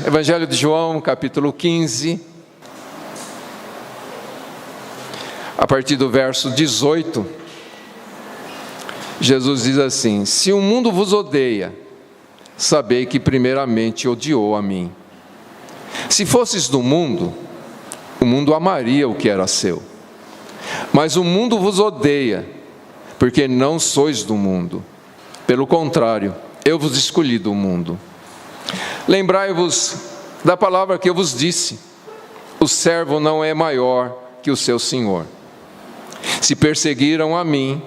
Evangelho de João, capítulo 15, a partir do verso 18, Jesus diz assim: se o mundo vos odeia, sabei que primeiramente odiou a mim. Se fosses do mundo, o mundo amaria o que era seu. Mas o mundo vos odeia, porque não sois do mundo. Pelo contrário, eu vos escolhi do mundo. Lembrai-vos da palavra que eu vos disse: o servo não é maior que o seu senhor. Se perseguiram a mim,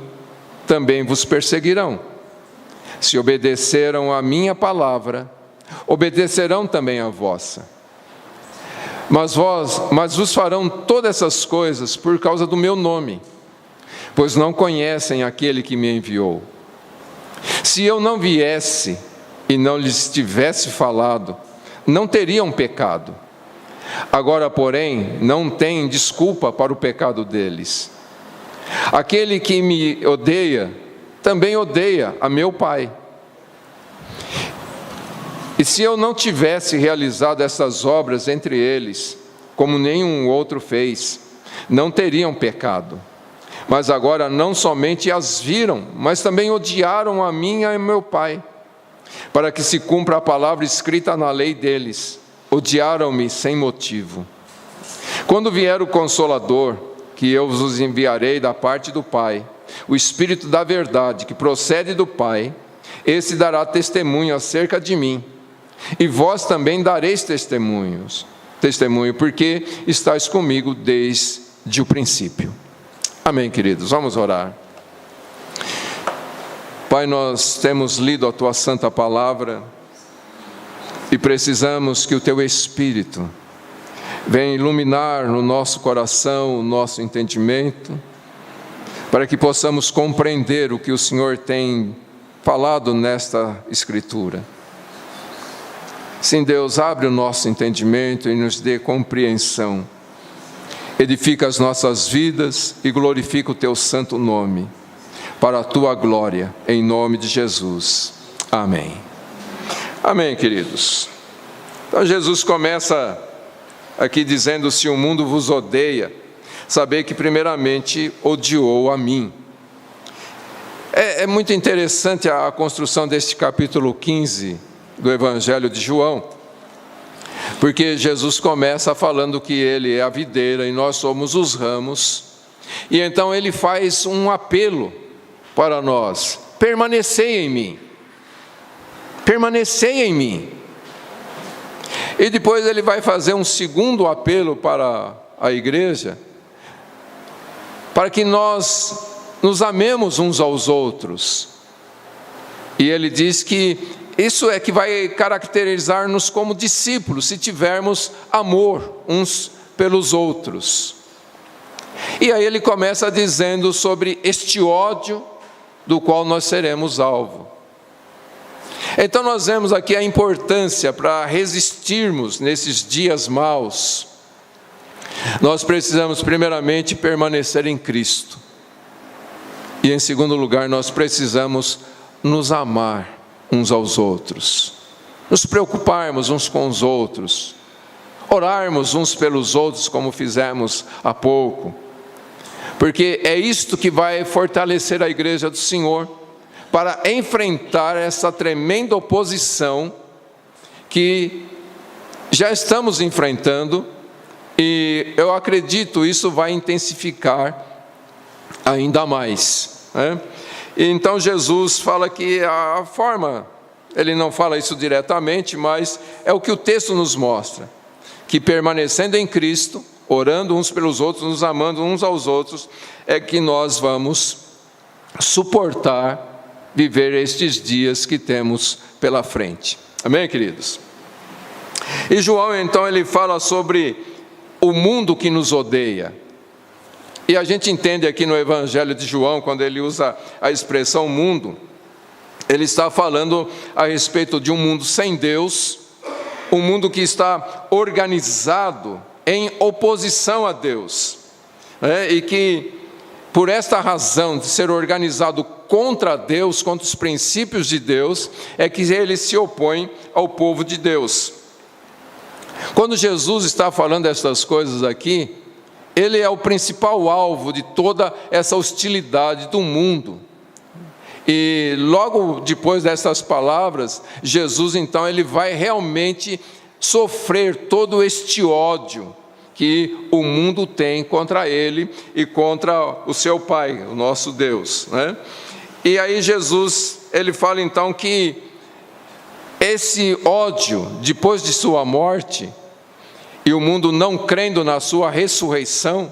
também vos perseguirão. Se obedeceram a minha palavra, obedecerão também a vossa. Mas vos farão todas essas coisas por causa do meu nome, pois não conhecem aquele que me enviou. Se eu não viesse e não lhes tivesse falado, não teriam pecado. Agora, porém, não têm desculpa para o pecado deles. Aquele que me odeia, também odeia a meu Pai. E se eu não tivesse realizado essas obras entre eles, como nenhum outro fez, não teriam pecado. Mas agora não somente as viram, mas também odiaram a mim e a meu Pai, para que se cumpra a palavra escrita na lei deles: odiaram-me sem motivo. Quando vier o Consolador, que eu vos enviarei da parte do Pai, o Espírito da verdade, que procede do Pai, esse dará testemunho acerca de mim. E vós também dareis testemunho, porque estáis comigo desde o princípio. Amém, queridos? Vamos orar. Pai, nós temos lido a Tua santa palavra e precisamos que o Teu Espírito venha iluminar no nosso coração o nosso entendimento, para que possamos compreender o que o Senhor tem falado nesta Escritura. Sim, Deus, abre o nosso entendimento e nos dê compreensão. Edifica as nossas vidas e glorifica o Teu santo nome, para a Tua glória, em nome de Jesus. Amém. Amém, queridos. Então Jesus começa aqui dizendo: se o mundo vos odeia, sabei que primeiramente odiou a mim. É muito interessante a construção deste capítulo 15 do Evangelho de João, porque Jesus começa falando que Ele é a videira e nós somos os ramos, e então Ele faz um apelo para nós: permanecei em mim, permanecei em mim. E depois Ele vai fazer um segundo apelo para a igreja, para que nós nos amemos uns aos outros, e Ele diz que isso é que vai caracterizar-nos como discípulos, se tivermos amor uns pelos outros. E aí ele começa dizendo sobre este ódio do qual nós seremos alvo. Então nós vemos aqui a importância para resistirmos nesses dias maus. Nós precisamos primeiramente permanecer em Cristo. E em segundo lugar, nós precisamos nos amar uns aos outros, nos preocuparmos uns com os outros, orarmos uns pelos outros, como fizemos há pouco, porque é isto que vai fortalecer a igreja do Senhor, para enfrentar essa tremenda oposição que já estamos enfrentando, e eu acredito isso vai intensificar ainda mais, né? Então Jesus fala que a forma, ele não fala isso diretamente, mas é o que o texto nos mostra, que permanecendo em Cristo, orando uns pelos outros, nos amando uns aos outros, é que nós vamos suportar viver estes dias que temos pela frente. Amém, queridos? E João então ele fala sobre o mundo que nos odeia. E a gente entende aqui no Evangelho de João, quando ele usa a expressão mundo, ele está falando a respeito de um mundo sem Deus, um mundo que está organizado em oposição a Deus, e que por esta razão de ser organizado contra Deus, contra os princípios de Deus, é que ele se opõe ao povo de Deus. Quando Jesus está falando essas coisas aqui, ele é o principal alvo de toda essa hostilidade do mundo. E logo depois dessas palavras, Jesus então ele vai realmente sofrer todo este ódio que o mundo tem contra ele e contra o seu Pai, o nosso Deus, né? E aí Jesus, ele fala então que esse ódio, depois de sua morte, e o mundo não crendo na sua ressurreição,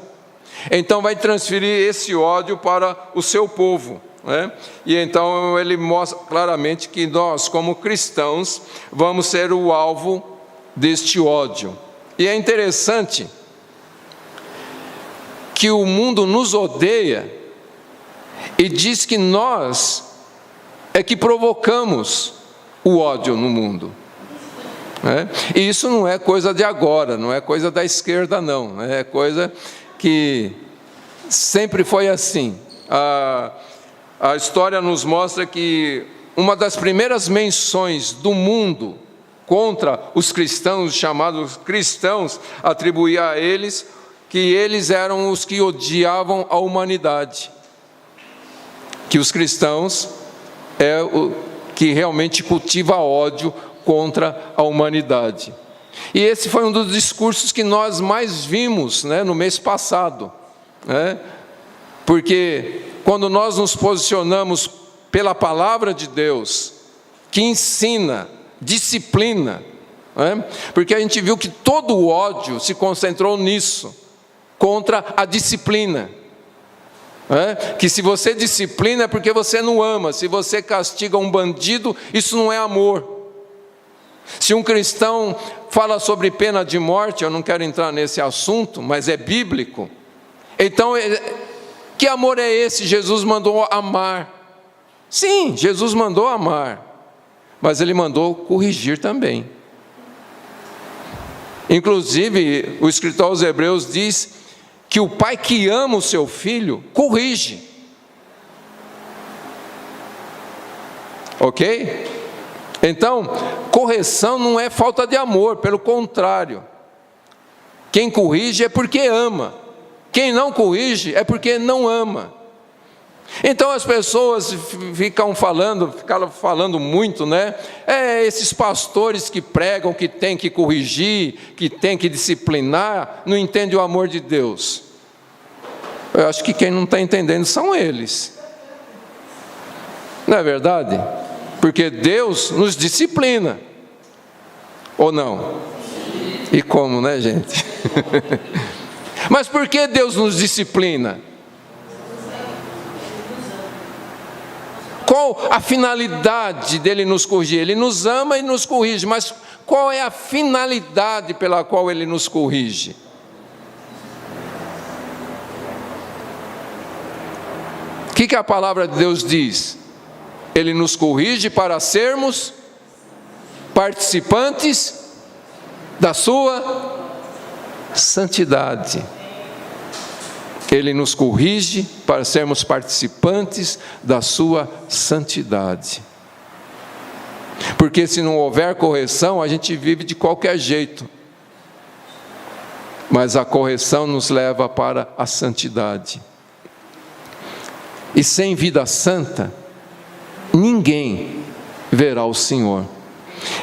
então vai transferir esse ódio para o seu povo, né? E então ele mostra claramente que nós, como cristãos, vamos ser o alvo deste ódio. E é interessante que o mundo nos odeia e diz que nós é que provocamos o ódio no mundo, né? E isso não é coisa de agora, não é coisa da esquerda não, é coisa que sempre foi assim. A história nos mostra que uma das primeiras menções do mundo contra os cristãos, chamados cristãos, atribuía a eles que eles eram os que odiavam a humanidade, que os cristãos é o que realmente cultiva ódio contra a humanidade. E esse foi um dos discursos que nós mais vimos, né, no mês passado, né? Porque quando nós nos posicionamos pela palavra de Deus, que ensina, disciplina, né? Porque a gente viu que todo o ódio se concentrou nisso, contra a disciplina, né? Que se você disciplina é porque você não ama, se você castiga um bandido, isso não é amor. Se um cristão fala sobre pena de morte, eu não quero entrar nesse assunto, mas é bíblico, então que amor é esse? Jesus mandou amar. Sim, Jesus mandou amar, mas ele mandou corrigir também. Inclusive, o escritor aos Hebreus diz que o pai que ama o seu filho, corrige. Ok? Então, correção não é falta de amor, pelo contrário. Quem corrige é porque ama. Quem não corrige é porque não ama. Então as pessoas ficaram falando muito, né? Esses pastores que pregam que tem que corrigir, que tem que disciplinar, não entendem o amor de Deus. Eu acho que quem não está entendendo são eles. Não é verdade? Porque Deus nos disciplina. Ou não? E como, né, gente? Mas por que Deus nos disciplina? Qual a finalidade dele nos corrigir? Ele nos ama e nos corrige, mas qual é a finalidade pela qual ele nos corrige? O que a palavra de Deus diz? Ele nos corrige para sermos participantes da sua santidade. Ele nos corrige para sermos participantes da sua santidade. Porque se não houver correção, a gente vive de qualquer jeito. Mas a correção nos leva para a santidade. E sem vida santa, ninguém verá o Senhor.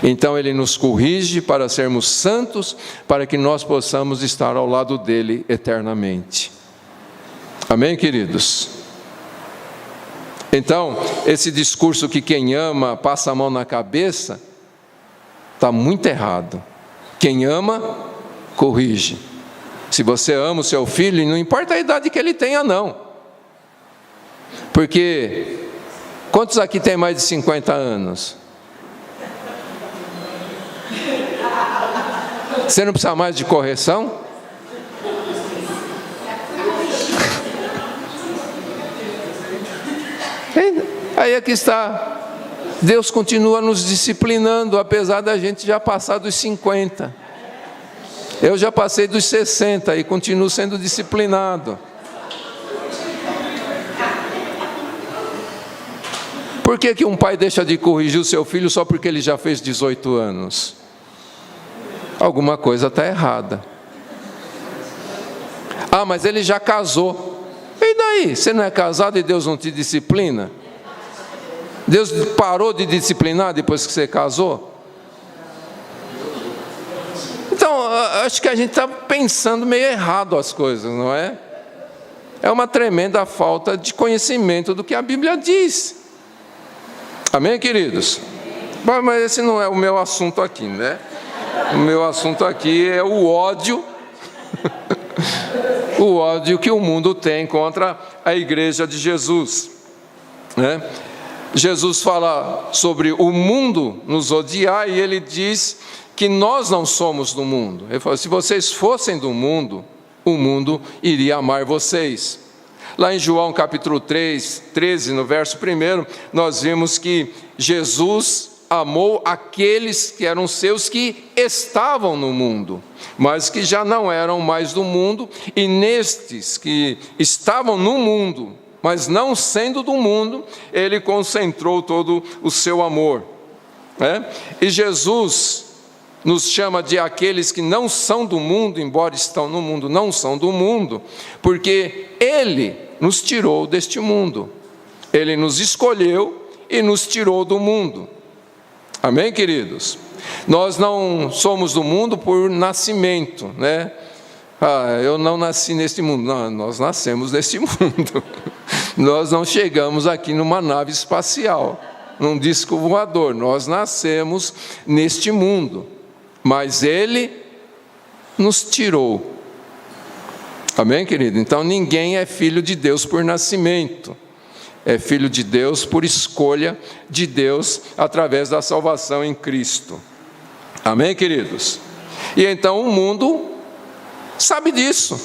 Então ele nos corrige para sermos santos, para que nós possamos estar ao lado dele eternamente. Amém, queridos? Então, esse discurso que quem ama passa a mão na cabeça, está muito errado. Quem ama, corrige. Se você ama o seu filho, não importa a idade que ele tenha, não. Porque, quantos aqui tem mais de 50 anos? Você não precisa mais de correção? Aí aqui está, Deus continua nos disciplinando, apesar da gente já passar dos 50. Eu já passei dos 60 e continuo sendo disciplinado. Por que um pai deixa de corrigir o seu filho só porque ele já fez 18 anos? alguma coisa está errada. Ah, mas ele já casou. E daí? Você não é casado e Deus não te disciplina? Deus parou de disciplinar depois que você casou? Então, acho que a gente está pensando meio errado as coisas, não é? É uma tremenda falta de conhecimento do que a Bíblia diz. Amém, queridos? Bom, mas esse não é o meu assunto aqui, né? O meu assunto aqui é o ódio, o ódio que o mundo tem contra a igreja de Jesus, né? Jesus fala sobre o mundo nos odiar e ele diz que nós não somos do mundo. Ele fala, se vocês fossem do mundo, o mundo iria amar vocês. Lá em João capítulo 3, 13, no verso 1, nós vimos que Jesus amou aqueles que eram seus que estavam no mundo, mas que já não eram mais do mundo, e nestes que estavam no mundo, mas não sendo do mundo, ele concentrou todo o seu amor, né? E Jesus nos chama de aqueles que não são do mundo, embora estão no mundo, não são do mundo, porque ele nos tirou deste mundo, ele nos escolheu e nos tirou do mundo. Amém, queridos? Nós não somos do mundo por nascimento, né? Eu não nasci neste mundo. Não, nós nascemos neste mundo. Nós não chegamos aqui numa nave espacial, num disco voador. Nós nascemos neste mundo, mas ele nos tirou. Amém, querido? Então ninguém é filho de Deus por nascimento. É filho de Deus por escolha de Deus através da salvação em Cristo. Amém, queridos? E então o mundo sabe disso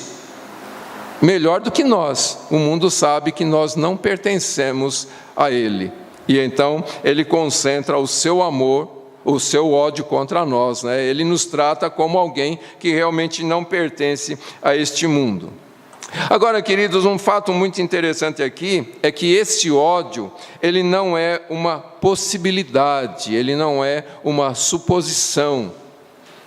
melhor do que nós. O mundo sabe que nós não pertencemos a ele. E então ele concentra o seu amor, o seu ódio contra nós, né? Ele nos trata como alguém que realmente não pertence a este mundo. Agora, queridos, um fato muito interessante aqui é que esse ódio, ele não é uma possibilidade, ele não é uma suposição.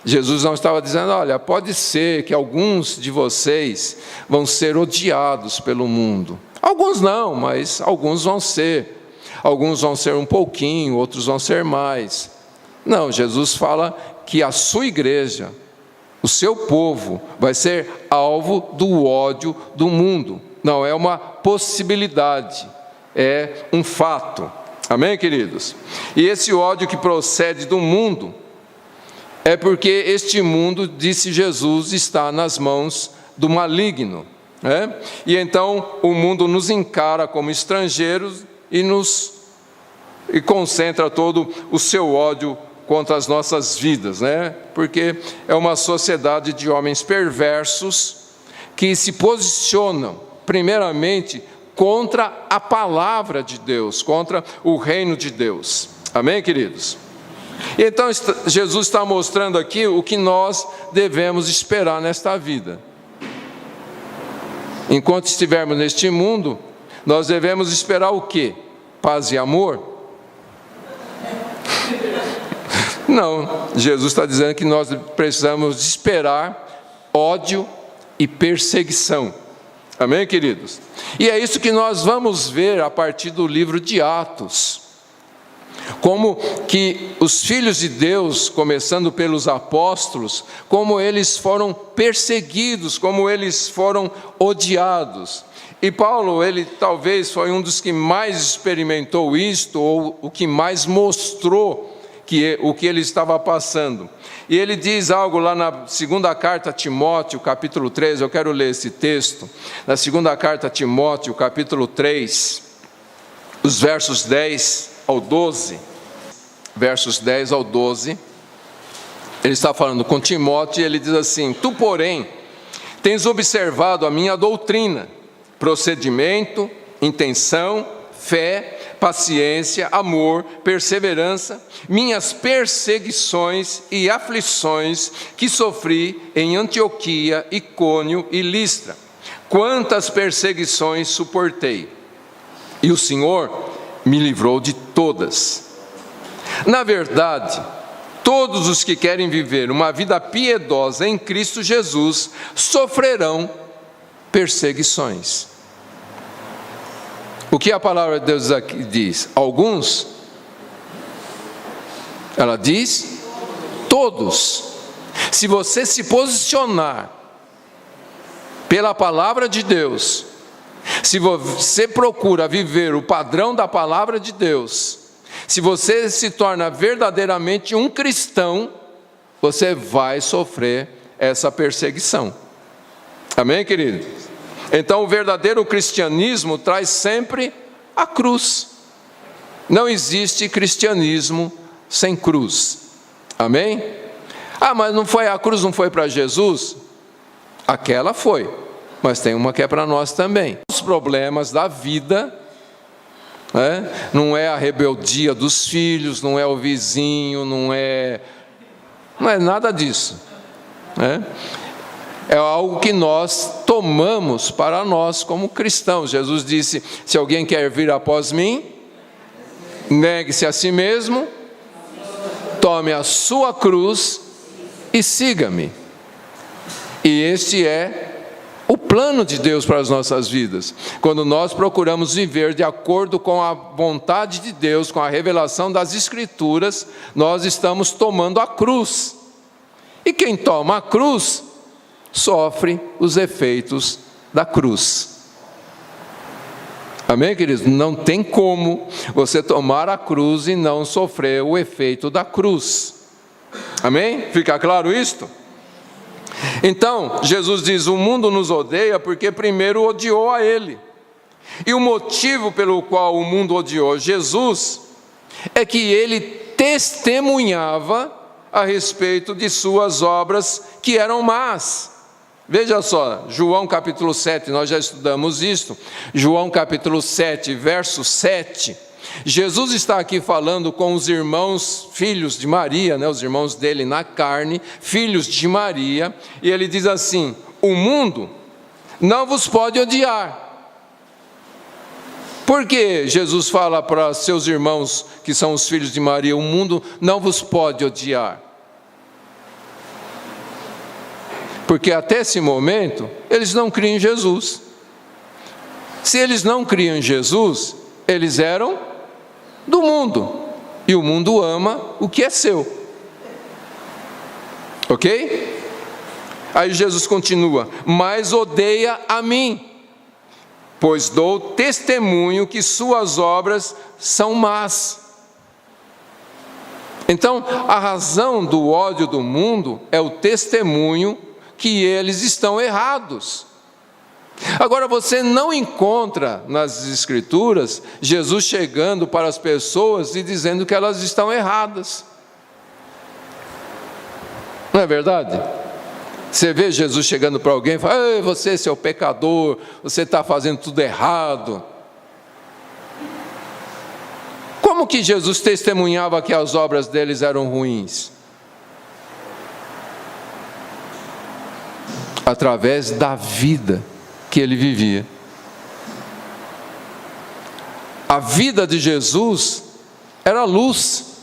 Jesus não estava dizendo, olha, pode ser que alguns de vocês vão ser odiados pelo mundo. Alguns não, mas alguns vão ser. Alguns vão ser um pouquinho, outros vão ser mais. Não, Jesus fala que a sua igreja, o seu povo, vai ser alvo do ódio do mundo. Não é uma possibilidade, é um fato. Amém, queridos? E esse ódio que procede do mundo é porque este mundo, disse Jesus, está nas mãos do maligno, né? E então o mundo nos encara como estrangeiros e concentra todo o seu ódio contra as nossas vidas, né? Porque é uma sociedade de homens perversos que se posicionam, primeiramente, contra a palavra de Deus, contra o reino de Deus. Amém, queridos? Então, Jesus está mostrando aqui o que nós devemos esperar nesta vida. Enquanto estivermos neste mundo, nós devemos esperar o quê? Paz e amor? Não, Jesus está dizendo que nós precisamos esperar ódio e perseguição. Amém, queridos? E é isso que nós vamos ver a partir do livro de Atos. Como que os filhos de Deus, começando pelos apóstolos, como eles foram perseguidos, como eles foram odiados. E Paulo, ele talvez foi um dos que mais experimentou isto, ou o que mais mostrou o que ele estava passando. E ele diz algo lá na segunda carta a Timóteo, capítulo 3, eu quero ler esse texto. Na segunda carta a Timóteo, capítulo 3, os versos 10 ao 12. Versos 10 ao 12. Ele está falando com Timóteo e ele diz assim: Tu, porém, tens observado a minha doutrina, procedimento, intenção, fé, paciência, amor, perseverança, minhas perseguições e aflições que sofri em Antioquia, Icônio e Listra. Quantas perseguições suportei, e o Senhor me livrou de todas. Na verdade, todos os que querem viver uma vida piedosa em Cristo Jesus sofrerão perseguições. O que a palavra de Deus aqui diz? Alguns? Ela diz todos. Se você se posicionar pela palavra de Deus, se você procura viver o padrão da palavra de Deus, se você se torna verdadeiramente um cristão, você vai sofrer essa perseguição. Amém, querido? Então, o verdadeiro cristianismo traz sempre a cruz. Não existe cristianismo sem cruz. Amém? Ah, mas a cruz não foi para Jesus? Aquela foi, mas tem uma que é para nós também. Os problemas da vida, não é a rebeldia dos filhos, não é o vizinho, não é nada disso. É algo que nós tomamos para nós como cristãos. Jesus disse: se alguém quer vir após mim, negue-se a si mesmo, tome a sua cruz e siga-me. E este é o plano de Deus para as nossas vidas. Quando nós procuramos viver de acordo com a vontade de Deus, com a revelação das Escrituras, nós estamos tomando a cruz. E quem toma a cruz sofre os efeitos da cruz. Amém, queridos? Não tem como você tomar a cruz e não sofrer o efeito da cruz. Amém? Fica claro isto? Então, Jesus diz: o mundo nos odeia porque primeiro odiou a Ele. E o motivo pelo qual o mundo odiou Jesus é que Ele testemunhava a respeito de suas obras que eram más. Veja só, João capítulo 7, nós já estudamos isso. João capítulo 7, verso 7. Jesus está aqui falando com os irmãos, filhos de Maria, os irmãos dele na carne, filhos de Maria, e ele diz assim: o mundo não vos pode odiar. Por que Jesus fala para seus irmãos, que são os filhos de Maria, o mundo não vos pode odiar? Porque até esse momento, eles não criam em Jesus. Se eles não criam em Jesus, eles eram do mundo. E o mundo ama o que é seu. Ok? Aí Jesus continua: mas odeia a mim, pois dou testemunho que suas obras são más. Então, a razão do ódio do mundo é o testemunho que eles estão errados. Agora, você não encontra nas Escrituras Jesus chegando para as pessoas e dizendo que elas estão erradas. Não é verdade? Você vê Jesus chegando para alguém e fala: ei, você, seu pecador, você está fazendo tudo errado. Como que Jesus testemunhava que as obras deles eram ruins? Através da vida que ele vivia. A vida de Jesus era luz,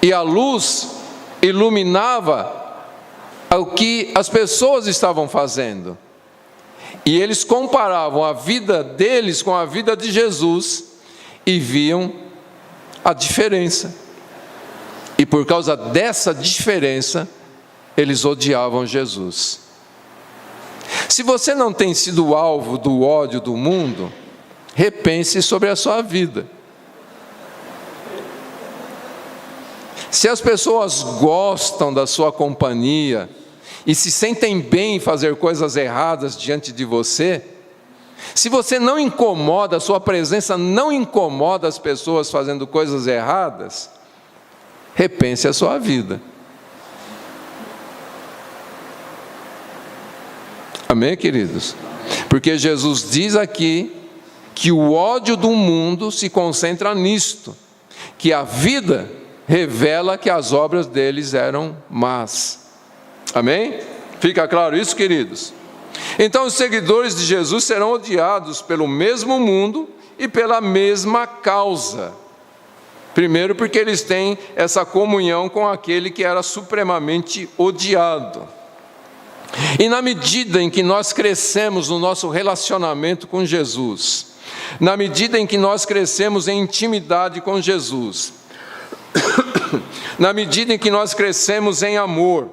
e a luz iluminava o que as pessoas estavam fazendo, e eles comparavam a vida deles com a vida de Jesus e viam a diferença, e por causa dessa diferença eles odiavam Jesus. Se você não tem sido alvo do ódio do mundo, repense sobre a sua vida. Se as pessoas gostam da sua companhia e se sentem bem em fazer coisas erradas diante de você, se você não incomoda, a sua presença não incomoda as pessoas fazendo coisas erradas, repense a sua vida. Amém, queridos? Porque Jesus diz aqui que o ódio do mundo se concentra nisto, que a vida revela que as obras deles eram más. Amém? Fica claro isso, queridos? Então os seguidores de Jesus serão odiados pelo mesmo mundo e pela mesma causa. Primeiro, porque eles têm essa comunhão com aquele que era supremamente odiado. E na medida em que nós crescemos no nosso relacionamento com Jesus, na medida em que nós crescemos em intimidade com Jesus, na medida em que nós crescemos em amor,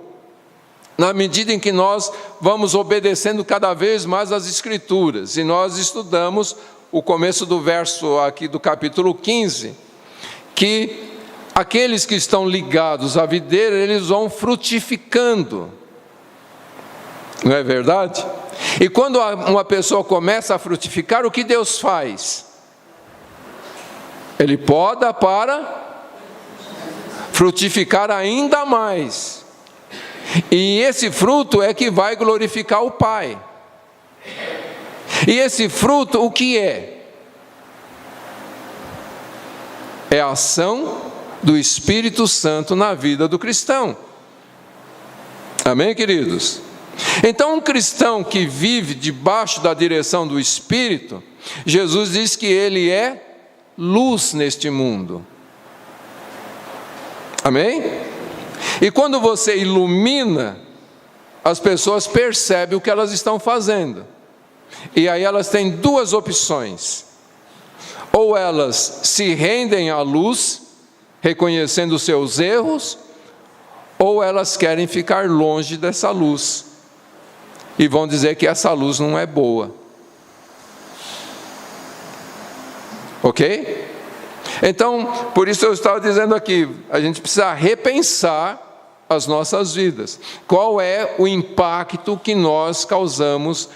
na medida em que nós vamos obedecendo cada vez mais as Escrituras, e nós estudamos o começo do verso aqui do capítulo 15, que aqueles que estão ligados à videira, eles vão frutificando, não é verdade? E quando uma pessoa começa a frutificar, o que Deus faz? Ele poda para frutificar ainda mais. E esse fruto é que vai glorificar o Pai. E esse fruto, o que é? É a ação do Espírito Santo na vida do cristão. Amém, queridos? Então, um cristão que vive debaixo da direção do Espírito, Jesus diz que ele é luz neste mundo. Amém? E quando você ilumina, as pessoas percebem o que elas estão fazendo. E aí elas têm duas opções. Ou elas se rendem à luz, reconhecendo os seus erros, ou elas querem ficar longe dessa luz. E vão dizer que essa luz não é boa. Ok? Então, por isso eu estava dizendo aqui, a gente precisa repensar as nossas vidas. Qual é o impacto que nós causamos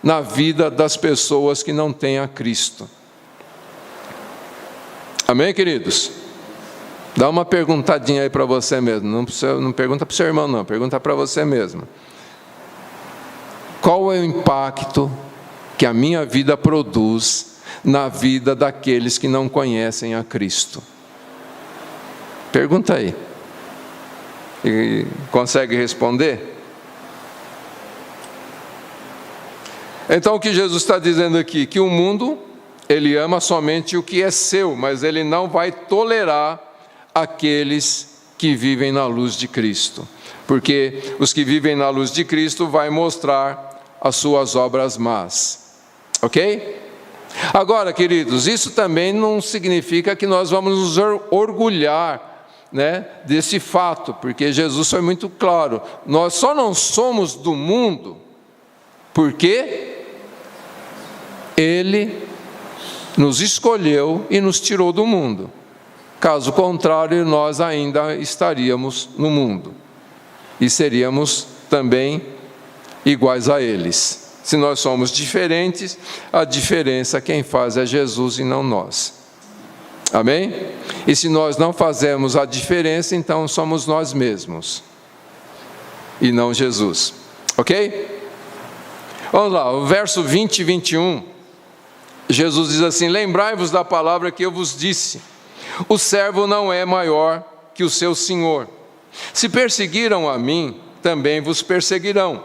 na vida das pessoas que não têm a Cristo? Amém, queridos? Dá uma perguntadinha aí para você mesmo. Não pergunta para o seu irmão, não. Pergunta para você mesmo. Qual é o impacto que a minha vida produz na vida daqueles que não conhecem a Cristo? Pergunta aí. E consegue responder? Então o que Jesus está dizendo aqui? Que o mundo, ele ama somente o que é seu, mas ele não vai tolerar aqueles que vivem na luz de Cristo. Porque os que vivem na luz de Cristo vai mostrar as suas obras más. Ok? Agora, queridos, isso também não significa que nós vamos nos orgulhar, né, desse fato, porque Jesus foi muito claro. Nós só não somos do mundo porque Ele nos escolheu e nos tirou do mundo. Caso contrário, nós ainda estaríamos no mundo e seríamos também iguais a eles. Se nós somos diferentes, a diferença quem faz é Jesus e não nós. Amém? E se nós não fazemos a diferença, então somos nós mesmos e não Jesus. Ok? Vamos lá, o verso 20 e 21. Jesus diz assim: lembrai-vos da palavra que eu vos disse, o servo não é maior que o seu senhor. Se perseguiram a mim, também vos perseguirão.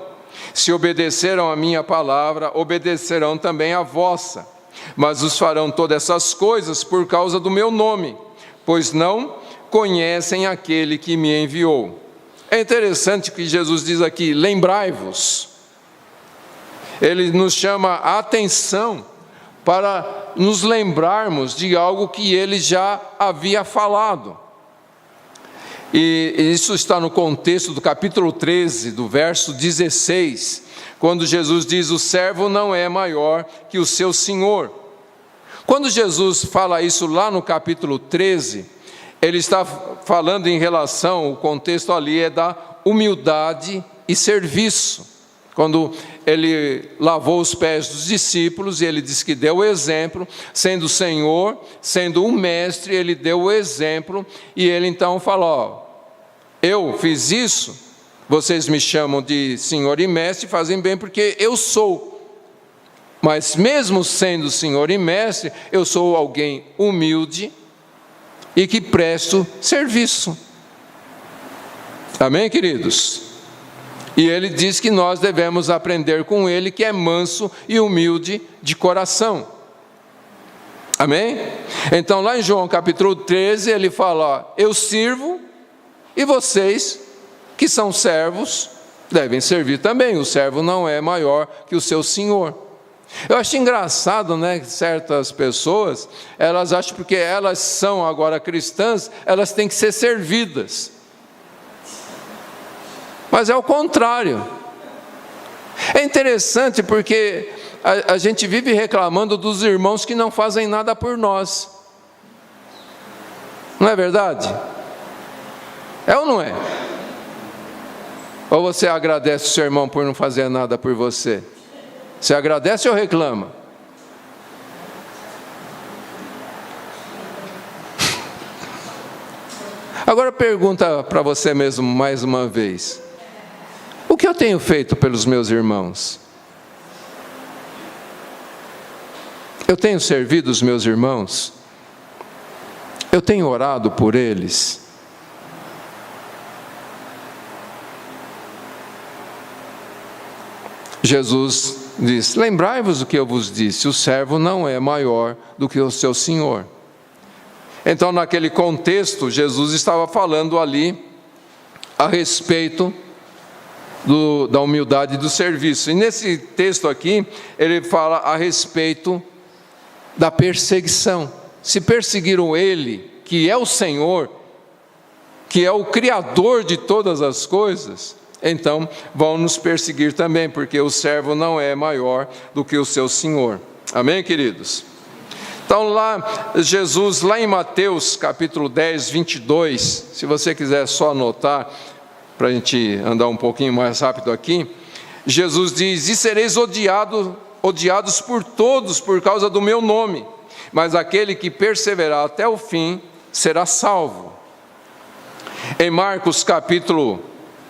Se obedeceram a minha palavra, obedecerão também a vossa. Mas os farão todas essas coisas por causa do meu nome, pois não conhecem aquele que me enviou. É interessante que Jesus diz aqui, lembrai-vos. Ele nos chama a atenção para nos lembrarmos de algo que ele já havia falado. E isso está no contexto do capítulo 13, do verso 16, quando Jesus diz, o servo não é maior que o seu senhor. Quando Jesus fala isso lá no capítulo 13, ele está falando em relação, o contexto ali é da humildade e serviço. Quando ele lavou os pés dos discípulos, e ele disse que deu o exemplo, sendo o Senhor, sendo um mestre, ele deu o exemplo, e ele então falou, eu fiz isso, vocês me chamam de Senhor e Mestre, fazem bem porque eu sou. Mas mesmo sendo Senhor e Mestre, eu sou alguém humilde e que presto serviço. Amém, queridos? E ele diz que nós devemos aprender com ele, que é manso e humilde de coração. Amém? Então lá em João capítulo 13 ele fala: eu sirvo e vocês que são servos devem servir também. O servo não é maior que o seu senhor. Eu acho engraçado, né, que certas pessoas, elas acham que porque elas são agora cristãs, elas têm que ser servidas. Mas é o contrário. É interessante porque a gente vive reclamando dos irmãos que não fazem nada por nós. Não é verdade? É ou não é? Ou você agradece o seu irmão por não fazer nada por você? Você agradece ou reclama? Agora pergunta para você mesmo mais uma vez: o que eu tenho feito pelos meus irmãos? Eu tenho servido os meus irmãos? Eu tenho orado por eles? Jesus diz: lembrai-vos do que eu vos disse, o servo não é maior do que o seu senhor. Então, naquele contexto, Jesus estava falando ali a respeito da humildade do serviço. E nesse texto aqui, ele fala a respeito da perseguição. Se perseguiram ele, que é o Senhor, que é o Criador de todas as coisas, então vão nos perseguir também, porque o servo não é maior do que o seu senhor. Amém, queridos? Então Jesus, lá em Mateus capítulo 10, 22, se você quiser só anotar, para a gente andar um pouquinho mais rápido aqui, Jesus diz: e sereis odiados por todos por causa do meu nome, mas aquele que perseverar até o fim será salvo. Em Marcos capítulo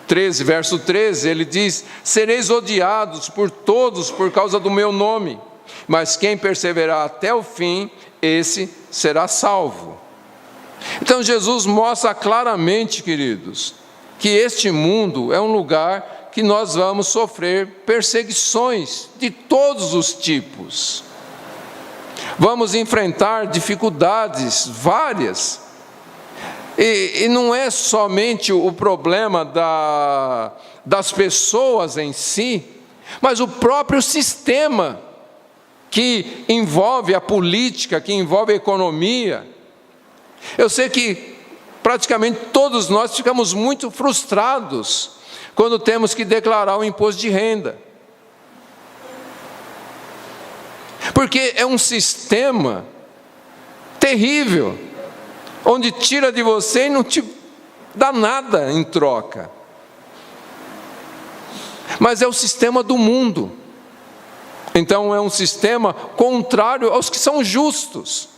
13, verso 13, ele diz: sereis odiados por todos por causa do meu nome, mas quem perseverar até o fim, esse será salvo. Então Jesus mostra claramente, queridos, que este mundo é um lugar que nós vamos sofrer perseguições de todos os tipos. Vamos enfrentar dificuldades várias. E não é somente o problema das pessoas em si, mas o próprio sistema que envolve a política, que envolve a economia. Eu sei que praticamente todos nós ficamos muito frustrados quando temos que declarar o imposto de renda. Porque é um sistema terrível, onde tira de você e não te dá nada em troca. Mas é o sistema do mundo. Então é um sistema contrário aos que são justos.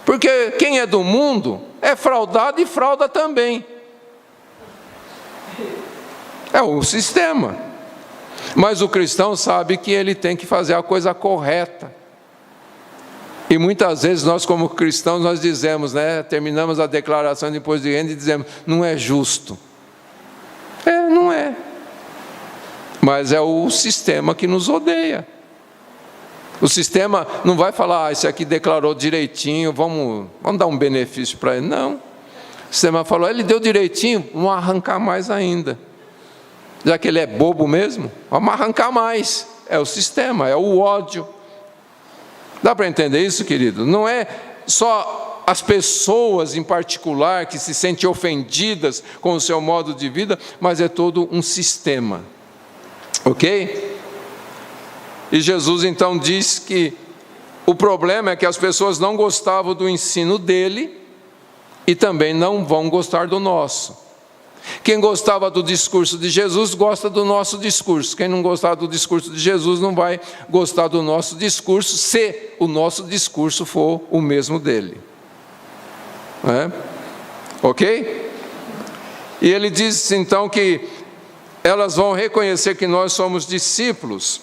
Porque quem é do mundo é fraudado e frauda também. É o sistema. Mas o cristão sabe que ele tem que fazer a coisa correta. E muitas vezes nós, como cristãos, nós dizemos, né, terminamos a declaração de imposto de renda e dizemos: não é justo. Não é. Mas é o sistema que nos odeia. O sistema não vai falar: esse aqui declarou direitinho, vamos dar um benefício para ele. Não. O sistema falou: ele deu direitinho, vamos arrancar mais ainda. Já que ele é bobo mesmo, vamos arrancar mais. É o sistema, é o ódio. Dá para entender isso, querido? Não é só as pessoas em particular que se sentem ofendidas com o seu modo de vida, mas é todo um sistema. Ok? E Jesus então diz que o problema é que as pessoas não gostavam do ensino dele e também não vão gostar do nosso. Quem gostava do discurso de Jesus, gosta do nosso discurso. Quem não gostava do discurso de Jesus, não vai gostar do nosso discurso, se o nosso discurso for o mesmo dele. Ok? E ele diz então que elas vão reconhecer que nós somos discípulos,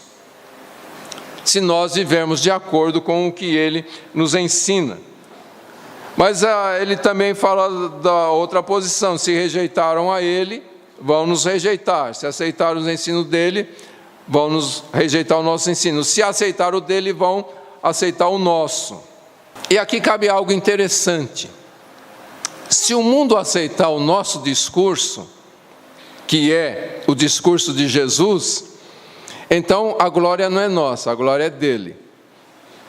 se nós vivermos de acordo com o que ele nos ensina. Mas ele também fala da outra posição: se rejeitaram a ele, vão nos rejeitar. Se aceitaram o ensino dele, vão nos rejeitar o nosso ensino. Se aceitaram o dele, vão aceitar o nosso. E aqui cabe algo interessante. Se o mundo aceitar o nosso discurso, que é o discurso de Jesus, então a glória não é nossa, a glória é dele.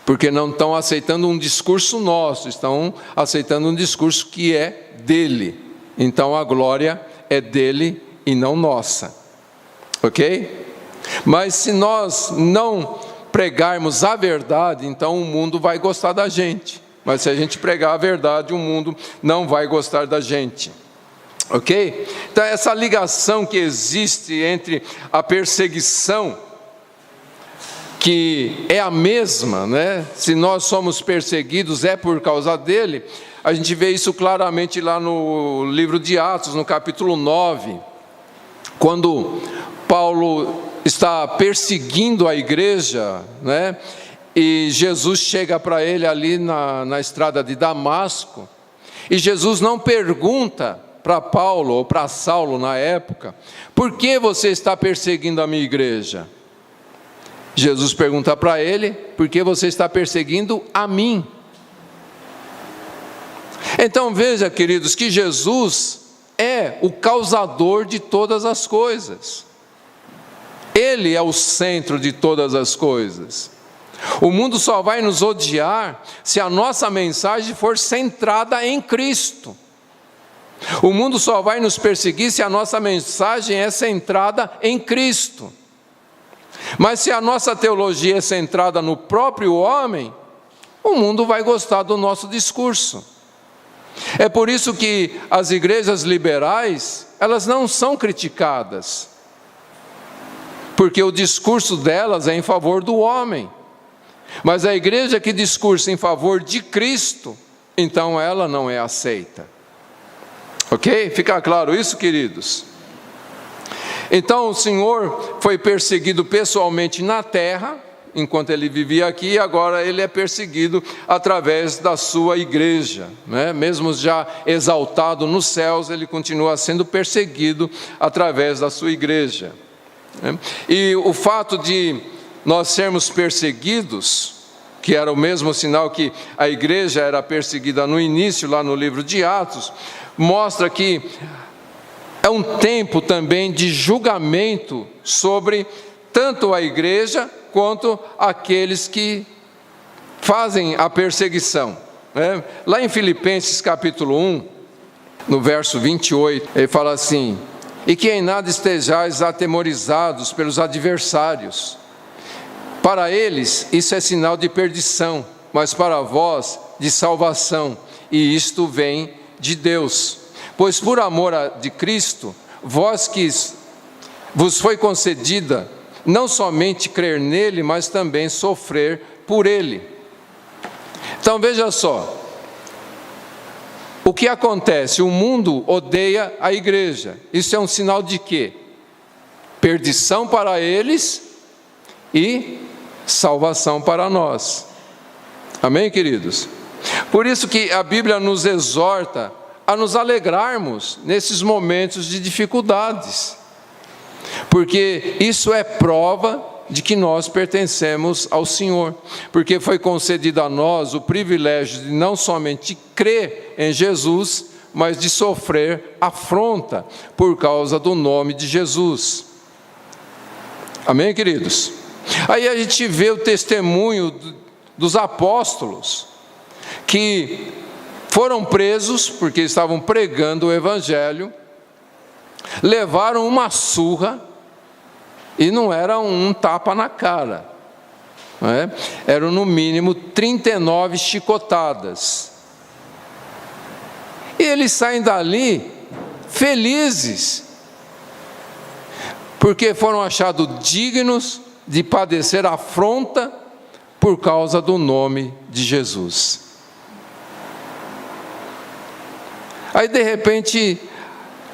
Porque não estão aceitando um discurso nosso, estão aceitando um discurso que é dele. Então a glória é dele e não nossa. Ok? Mas se nós não pregarmos a verdade, então o mundo vai gostar da gente. Mas se a gente pregar a verdade, o mundo não vai gostar da gente. Ok? Então essa ligação que existe entre a perseguição, que é a mesma, né? Se nós somos perseguidos é por causa dele. A gente vê isso claramente lá no livro de Atos, no capítulo 9, quando Paulo está perseguindo a igreja, né? E Jesus chega para ele ali na estrada de Damasco, e Jesus não pergunta para Paulo ou para Saulo na época: por que você está perseguindo a minha igreja? Jesus pergunta para ele: por que você está perseguindo a mim? Então veja, queridos, que Jesus é o causador de todas as coisas. Ele é o centro de todas as coisas. O mundo só vai nos odiar se a nossa mensagem for centrada em Cristo. O mundo só vai nos perseguir se a nossa mensagem é centrada em Cristo. Mas se a nossa teologia é centrada no próprio homem, o mundo vai gostar do nosso discurso. É por isso que as igrejas liberais, elas não são criticadas, porque o discurso delas é em favor do homem. Mas a igreja que discursa em favor de Cristo, então ela não é aceita. Ok? Fica claro isso, queridos? Então o Senhor foi perseguido pessoalmente na terra, enquanto ele vivia aqui, e agora ele é perseguido através da sua igreja, né? Mesmo já exaltado nos céus, ele continua sendo perseguido através da sua igreja, né? E o fato de nós sermos perseguidos, que era o mesmo sinal que a igreja era perseguida no início, lá no livro de Atos, mostra que é um tempo também de julgamento sobre tanto a igreja quanto aqueles que fazem a perseguição, né? Lá em Filipenses capítulo 1, no verso 28, ele fala assim: e que em nada estejais atemorizados pelos adversários. Para eles isso é sinal de perdição, mas para vós de salvação, e isto vem de Deus. Pois por amor de Cristo, vós que vos foi concedida não somente crer nele, mas também sofrer por ele. Então veja só, o que acontece? O mundo odeia a igreja. Isso é um sinal de quê? Perdição para eles e salvação para nós. Amém, queridos? Por isso que a Bíblia nos exorta a nos alegrarmos nesses momentos de dificuldades, porque isso é prova de que nós pertencemos ao Senhor, porque foi concedido a nós o privilégio de não somente crer em Jesus, mas de sofrer afronta por causa do nome de Jesus. Amém, queridos? Aí a gente vê o testemunho dos apóstolos, que foram presos porque estavam pregando o Evangelho, levaram uma surra, e não era um tapa na cara, não é? Eram no mínimo 39 chicotadas, e eles saem dali felizes, porque foram achados dignos de padecer afronta por causa do nome de Jesus. Aí de repente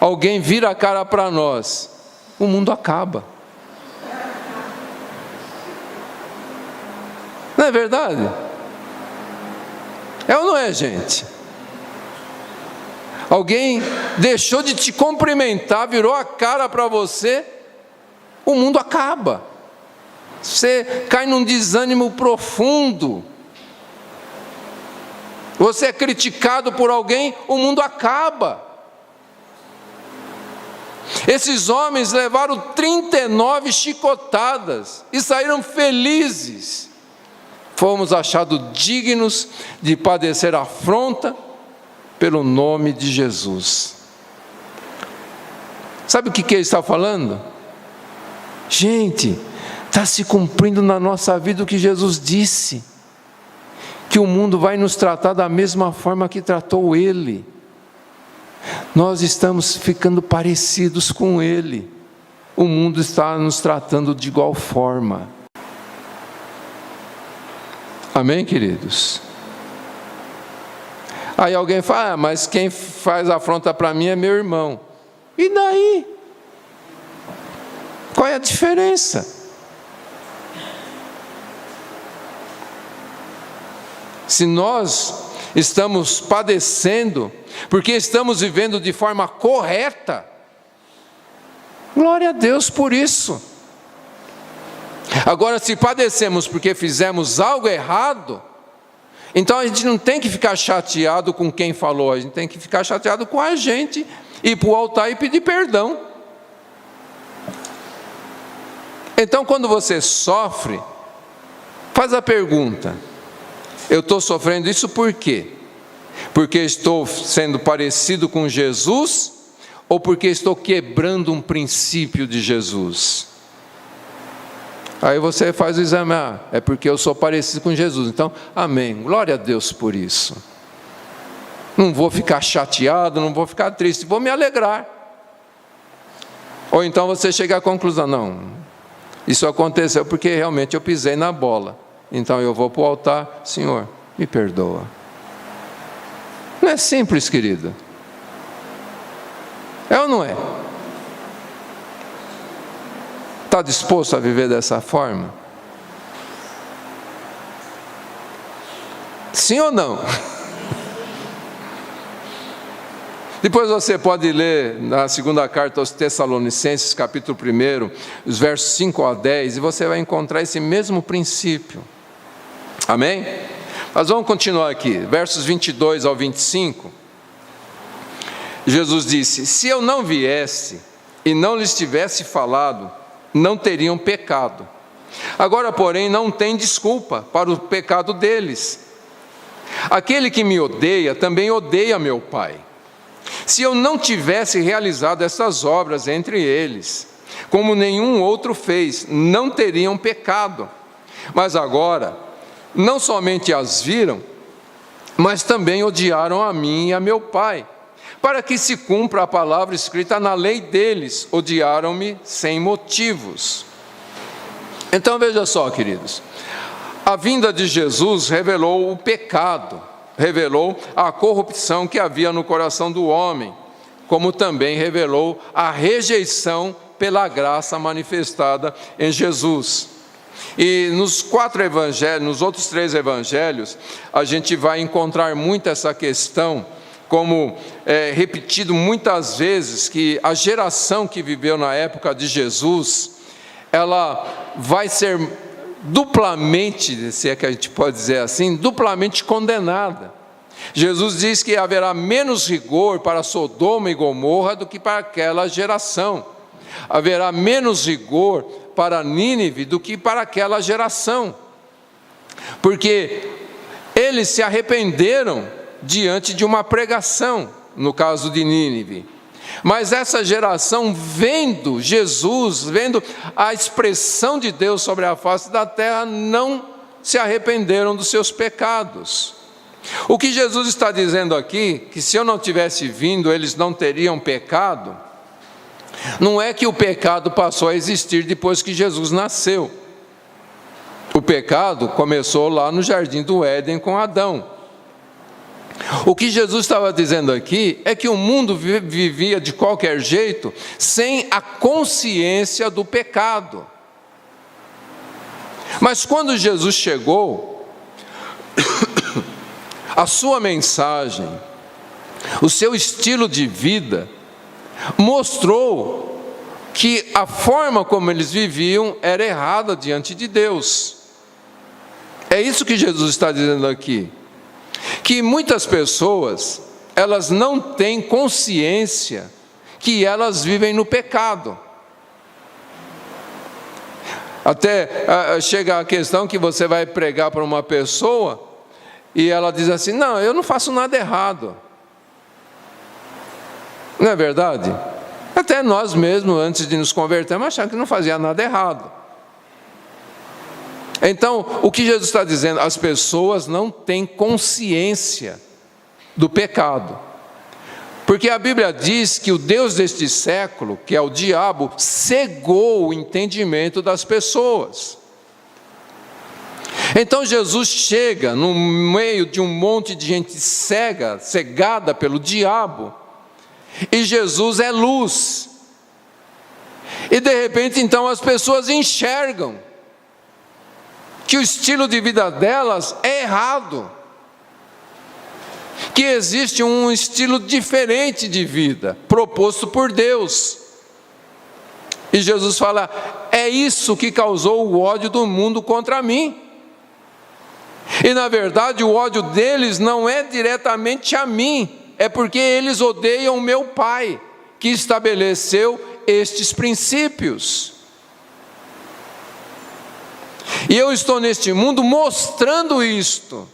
alguém vira a cara para nós: o mundo acaba. Não é verdade? É ou não é, gente? Alguém deixou de te cumprimentar, virou a cara para você, o mundo acaba. Você cai num desânimo profundo. Você é criticado por alguém, o mundo acaba. Esses homens levaram 39 chicotadas e saíram felizes. Fomos achados dignos de padecer afronta pelo nome de Jesus. Sabe o que ele está falando? Gente, está se cumprindo na nossa vida o que Jesus disse, que o mundo vai nos tratar da mesma forma que tratou Ele. Nós estamos ficando parecidos com Ele. O mundo está nos tratando de igual forma. Amém, queridos? Aí alguém fala, mas quem faz afronta para mim é meu irmão. E daí? Qual é a diferença? Se nós estamos padecendo, porque estamos vivendo de forma correta, glória a Deus por isso. Agora, se padecemos porque fizemos algo errado, então a gente não tem que ficar chateado com quem falou, a gente tem que ficar chateado com a gente, ir para o altar e pedir perdão. Então, quando você sofre, faz a pergunta: eu estou sofrendo isso por quê? Porque estou sendo parecido com Jesus, ou porque estou quebrando um princípio de Jesus? Aí você faz o exame, é porque eu sou parecido com Jesus, então, amém, glória a Deus por isso. Não vou ficar chateado, não vou ficar triste, vou me alegrar. Ou então você chega à conclusão, não, isso aconteceu porque realmente eu pisei na bola, então eu vou para o altar, Senhor, me perdoa. Não é simples, querido? É ou não é? Está disposto a viver dessa forma? Sim ou não? Depois você pode ler na segunda carta aos Tessalonicenses, capítulo 1, os versos 5 a 10, e você vai encontrar esse mesmo princípio. Amém? Mas vamos continuar aqui, versos 22 ao 25. Jesus disse: se eu não viesse e não lhes tivesse falado, não teriam pecado. Agora, porém, não tem desculpa para o pecado deles. Aquele que me odeia, também odeia meu Pai. Se eu não tivesse realizado essas obras entre eles, como nenhum outro fez, não teriam pecado. Mas agora, não somente as viram, mas também odiaram a mim e a meu Pai, para que se cumpra a palavra escrita na lei deles: odiaram-me sem motivos. Então veja só, queridos, a vinda de Jesus revelou o pecado, revelou a corrupção que havia no coração do homem, como também revelou a rejeição pela graça manifestada em Jesus. E nos 4 evangelhos, nos outros 3 evangelhos, a gente vai encontrar muito essa questão, como repetido muitas vezes, que a geração que viveu na época de Jesus, ela vai ser duplamente, se é que a gente pode dizer assim, duplamente condenada. Jesus diz que haverá menos rigor para Sodoma e Gomorra do que para aquela geração. Haverá menos rigor para Nínive do que para aquela geração, porque eles se arrependeram diante de uma pregação, no caso de Nínive. Mas essa geração, vendo Jesus, vendo a expressão de Deus sobre a face da terra, não se arrependeram dos seus pecados. O que Jesus está dizendo aqui, que se eu não tivesse vindo, eles não teriam pecado, não é que o pecado passou a existir depois que Jesus nasceu. O pecado começou lá no jardim do Éden com Adão. O que Jesus estava dizendo aqui é que o mundo vivia de qualquer jeito, sem a consciência do pecado. Mas quando Jesus chegou, a sua mensagem, o seu estilo de vida, mostrou que a forma como eles viviam era errada diante de Deus. É isso que Jesus está dizendo aqui. que muitas pessoas, elas não têm consciência que elas vivem no pecado. Até chega a questão que você vai pregar para uma pessoa e ela diz assim: não, eu não faço nada errado. Não é verdade? Até nós mesmos, antes de nos convertermos, achamos que não fazia nada errado. Então, o que Jesus está dizendo? As pessoas não têm consciência do pecado. Porque a Bíblia diz que o Deus deste século, que é o diabo, cegou o entendimento das pessoas. Então Jesus chega no meio de um monte de gente cegada pelo diabo, e Jesus é luz. E de repente então as pessoas enxergam que o estilo de vida delas é errado, que existe um estilo diferente de vida, proposto por Deus. E Jesus fala: é isso que causou o ódio do mundo contra mim. E na verdade o ódio deles não é diretamente a mim, é porque eles odeiam o meu Pai, que estabeleceu estes princípios. E eu estou neste mundo mostrando isto.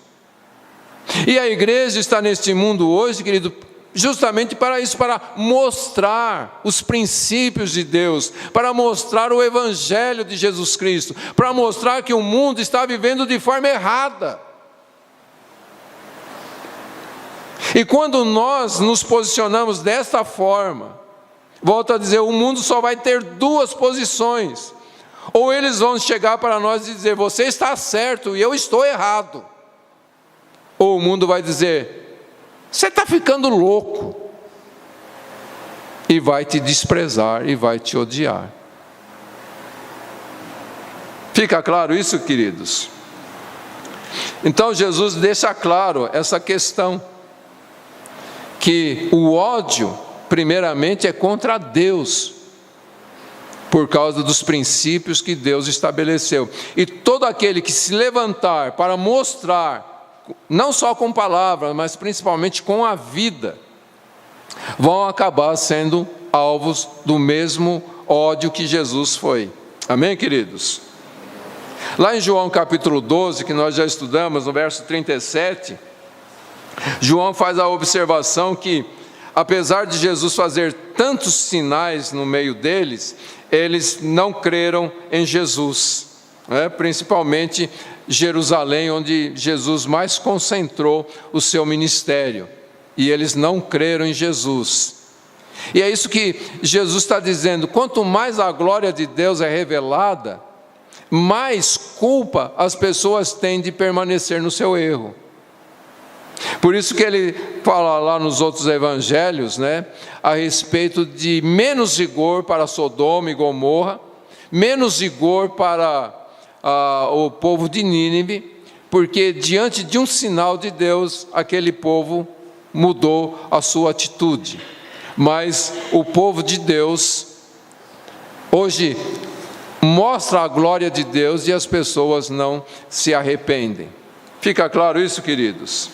E a igreja está neste mundo hoje, querido, justamente para isso, para mostrar os princípios de Deus, para mostrar o Evangelho de Jesus Cristo, para mostrar que o mundo está vivendo de forma errada. E quando nós nos posicionamos desta forma, volto a dizer, o mundo só vai ter duas posições: ou eles vão chegar para nós e dizer: você está certo e eu estou errado. Ou o mundo vai dizer: você está ficando louco. E vai te desprezar e vai te odiar. Fica claro isso, queridos? Então Jesus deixa claro essa questão, que o ódio, primeiramente, é contra Deus, por causa dos princípios que Deus estabeleceu. E todo aquele que se levantar para mostrar, não só com palavras, mas principalmente com a vida, vão acabar sendo alvos do mesmo ódio que Jesus foi. Amém, queridos? Lá em João capítulo 12, que nós já estudamos, no verso 37, João faz a observação que, apesar de Jesus fazer tantos sinais no meio deles, eles não creram em Jesus, principalmente Jerusalém, onde Jesus mais concentrou o seu ministério, e eles não creram em Jesus. E é isso que Jesus está dizendo: quanto mais a glória de Deus é revelada, mais culpa as pessoas têm de permanecer no seu erro. Por isso que ele fala lá nos outros evangelhos, a respeito de menos rigor para Sodoma e Gomorra, menos rigor para o povo de Nínive, porque diante de um sinal de Deus, aquele povo mudou a sua atitude. Mas o povo de Deus hoje mostra a glória de Deus e as pessoas não se arrependem. Fica claro isso, queridos?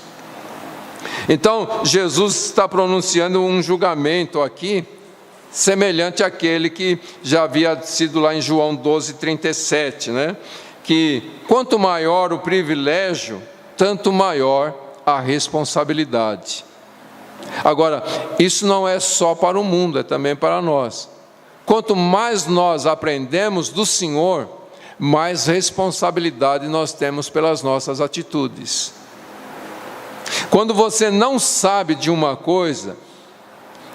Então Jesus está pronunciando um julgamento aqui, semelhante àquele que já havia sido lá em João 12:37, que quanto maior o privilégio, tanto maior a responsabilidade. Agora, isso não é só para o mundo, é também para nós. Quanto mais nós aprendemos do Senhor, mais responsabilidade nós temos pelas nossas atitudes. Quando você não sabe de uma coisa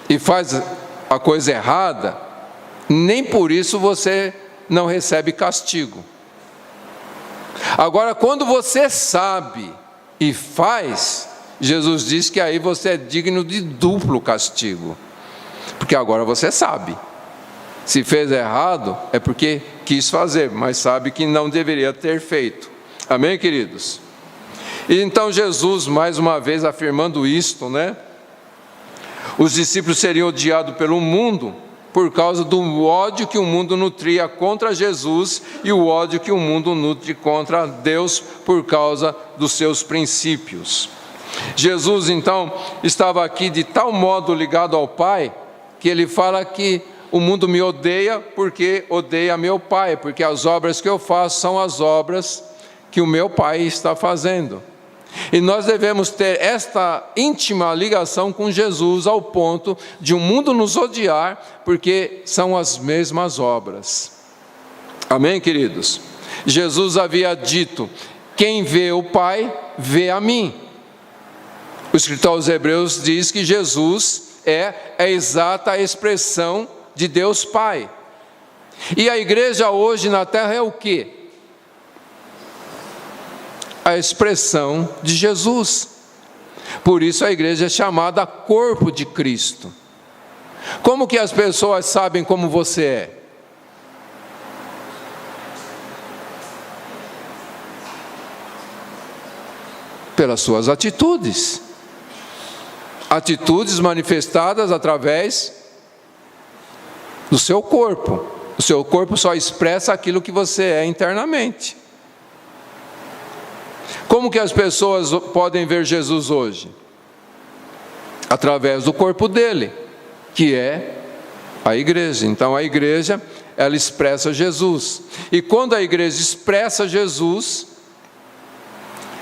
e faz a coisa errada, nem por isso você não recebe castigo. Agora, quando você sabe e faz, Jesus diz que aí você é digno de duplo castigo, porque agora você sabe. Se fez errado, é porque quis fazer, mas sabe que não deveria ter feito. Amém, queridos? E então Jesus, mais uma vez afirmando isto, os discípulos seriam odiados pelo mundo por causa do ódio que o mundo nutria contra Jesus e o ódio que o mundo nutre contra Deus por causa dos seus princípios. Jesus então estava aqui de tal modo ligado ao Pai, que ele fala que o mundo me odeia porque odeia meu Pai, porque as obras que eu faço são as obras que o meu Pai está fazendo. E nós devemos ter esta íntima ligação com Jesus ao ponto de o mundo nos odiar, porque são as mesmas obras. Amém, queridos? Jesus havia dito: quem vê o Pai, vê a mim. O escritor aos Hebreus diz que Jesus é a exata expressão de Deus Pai. E a igreja hoje na terra é o quê? A expressão de Jesus. Por isso a igreja é chamada corpo de Cristo. Como que as pessoas sabem como você é? Pelas suas atitudes. Atitudes manifestadas através do seu corpo. O seu corpo só expressa aquilo que você é internamente. Como que as pessoas podem ver Jesus hoje? Através do corpo dele, que é a igreja. Então a igreja, ela expressa Jesus. E quando a igreja expressa Jesus,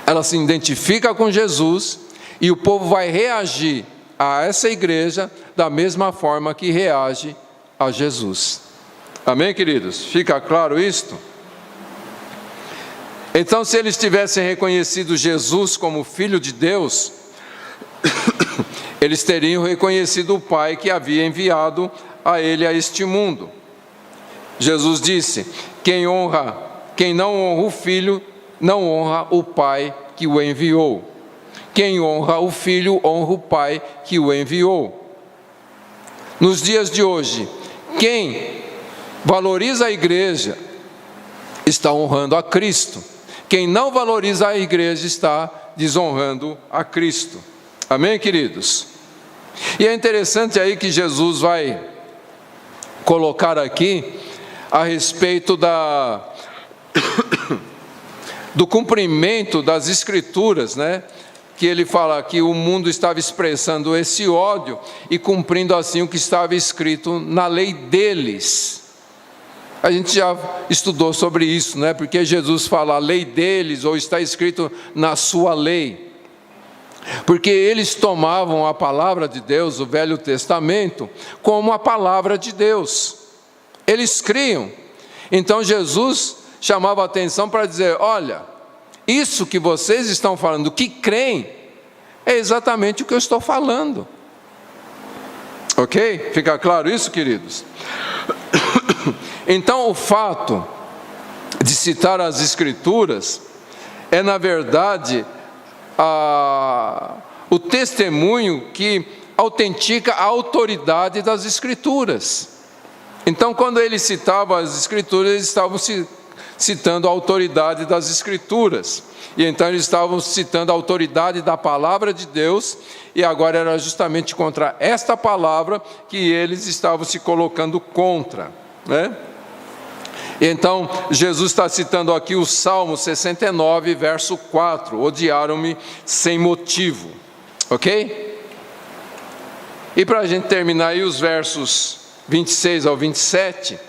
ela se identifica com Jesus, e o povo vai reagir a essa igreja da mesma forma que reage a Jesus. Amém, queridos? Fica claro isto? Então, se eles tivessem reconhecido Jesus como Filho de Deus, eles teriam reconhecido o Pai que havia enviado a ele a este mundo. Jesus disse: quem não honra o Filho, não honra o Pai que o enviou. Quem honra o Filho, honra o Pai que o enviou. Nos dias de hoje, quem valoriza a igreja está honrando a Cristo. Quem não valoriza a igreja está desonrando a Cristo. Amém, queridos? E é interessante aí que Jesus vai colocar aqui a respeito do cumprimento das Escrituras, né? Que ele fala que o mundo estava expressando esse ódio e cumprindo assim o que estava escrito na lei deles. A gente já estudou sobre isso, né? Porque Jesus fala a lei deles, ou está escrito na sua lei. Porque eles tomavam a palavra de Deus, o Velho Testamento, como a palavra de Deus. Eles criam. Então Jesus chamava a atenção para dizer: olha, isso que vocês estão falando, que creem, é exatamente o que eu estou falando. Ok? Fica claro isso, queridos? Então, o fato de citar as Escrituras é, na verdade, o testemunho que autentica a autoridade das Escrituras. Então, quando ele citava as Escrituras, eles estavam citando a autoridade das Escrituras. E então eles estavam citando a autoridade da palavra de Deus, e agora era justamente contra esta palavra que eles estavam se colocando contra, né? Então, Jesus está citando aqui o Salmo 69, verso 4, odiaram-me sem motivo, ok? E para a gente terminar aí os versos 26 ao 27,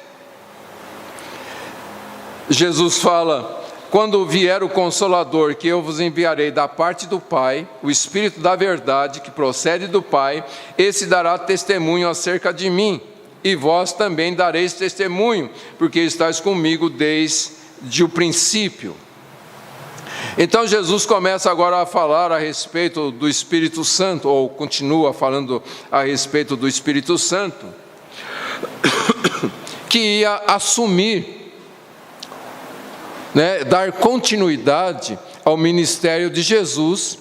Jesus fala: quando vier o Consolador, que eu vos enviarei da parte do Pai, o Espírito da verdade, que procede do Pai, esse dará testemunho acerca de mim, e vós também dareis testemunho, porque estáis comigo desde o princípio. Então Jesus começa agora a falar a respeito do Espírito Santo, ou continua falando a respeito do Espírito Santo, que ia assumir, né, dar continuidade ao ministério de Jesus,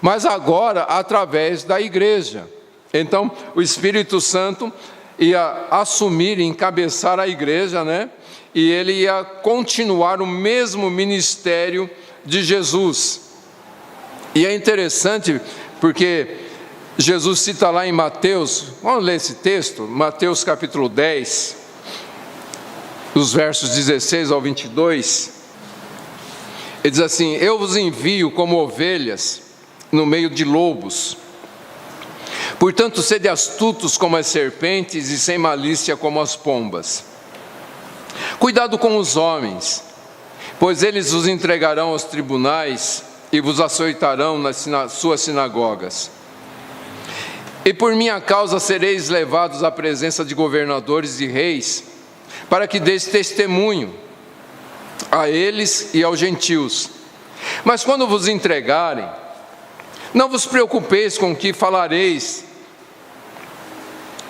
mas agora através da igreja. Então o Espírito Santo ia assumir e encabeçar a igreja, né? E ele ia continuar o mesmo ministério de Jesus. E é interessante porque Jesus cita lá em Mateus, vamos ler esse texto, Mateus capítulo 10, os versos 16 ao 22, ele diz assim: eu vos envio como ovelhas no meio de lobos. Portanto, sede astutos como as serpentes e sem malícia como as pombas. Cuidado com os homens, pois eles os entregarão aos tribunais e vos açoitarão nas suas sinagogas. E por minha causa sereis levados à presença de governadores e reis, para que deis testemunho a eles e aos gentios. Mas quando vos entregarem, não vos preocupeis com o que falareis,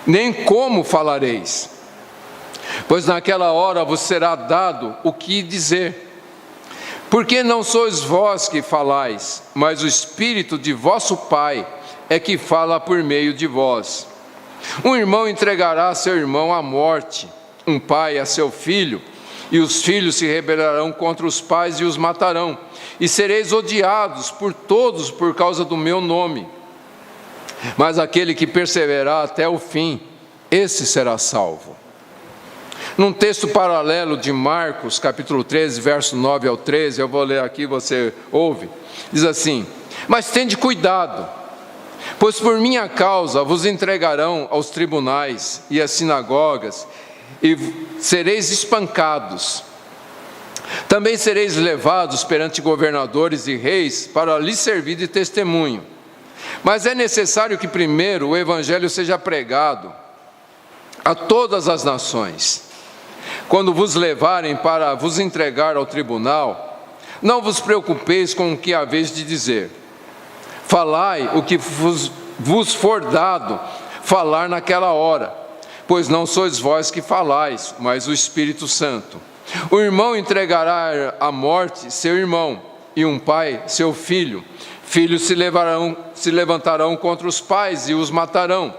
nem como falareis, pois naquela hora vos será dado o que dizer. Porque não sois vós que falais, mas o Espírito de vosso Pai é que fala por meio de vós. Um irmão entregará seu irmão à morte, um pai a seu filho, e os filhos se rebelarão contra os pais e os matarão, e sereis odiados por todos por causa do meu nome. Mas aquele que perseverar até o fim, esse será salvo. Num texto paralelo de Marcos, capítulo 13, verso 9 ao 13, eu vou ler aqui, você ouve, diz assim: mas tende cuidado, pois por minha causa vos entregarão aos tribunais e às sinagogas, e sereis espancados. Também sereis levados perante governadores e reis para lhes servir de testemunho. Mas é necessário que primeiro o evangelho seja pregado a todas as nações. Quando vos levarem para vos entregar ao tribunal, não vos preocupeis com o que haveis de dizer. Falai o que vos for dado falar naquela hora, pois não sois vós que falais, mas o Espírito Santo. O irmão entregará à morte seu irmão, e um pai seu filho. Filhos se levantarão contra os pais e os matarão.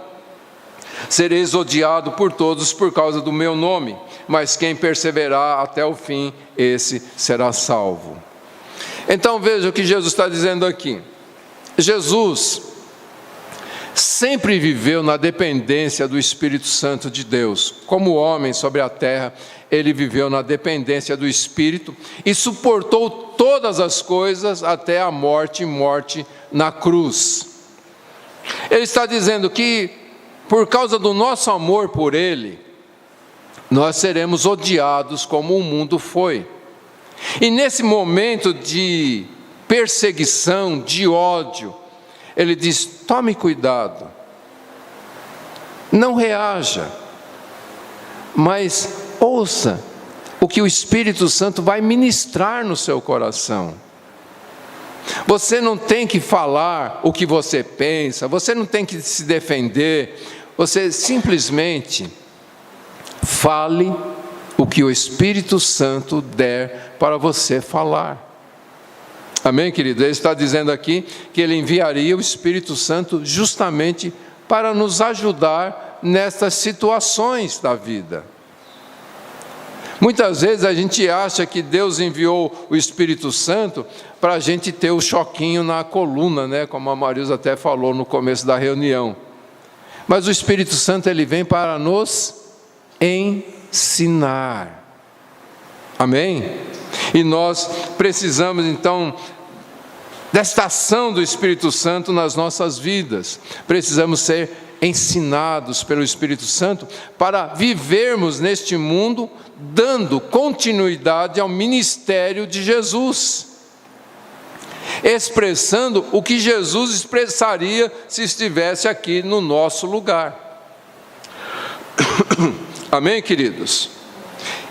Sereis odiado por todos por causa do meu nome, mas quem perseverar até o fim, esse será salvo. Então veja o que Jesus está dizendo aqui. Jesus sempre viveu na dependência do Espírito Santo de Deus. Como homem sobre a terra, ele viveu na dependência do Espírito e suportou todas as coisas até a morte na cruz. Ele está dizendo que, por causa do nosso amor por Ele, nós seremos odiados como o mundo foi. E nesse momento de perseguição, de ódio, Ele diz: tome cuidado, não reaja, mas ouça o que o Espírito Santo vai ministrar no seu coração. Você não tem que falar o que você pensa, você não tem que se defender, você simplesmente fale o que o Espírito Santo der para você falar. Amém, querido? Ele está dizendo aqui que Ele enviaria o Espírito Santo justamente para nos ajudar nestas situações da vida. Muitas vezes a gente acha que Deus enviou o Espírito Santo para a gente ter o choquinho na coluna, né? Como a Marisa até falou no começo da reunião. Mas o Espírito Santo, ele vem para nos ensinar. Amém? E nós precisamos então desta ação do Espírito Santo nas nossas vidas. Precisamos ser ensinados pelo Espírito Santo para vivermos neste mundo dando continuidade ao ministério de Jesus, expressando o que Jesus expressaria se estivesse aqui no nosso lugar. Amém, queridos?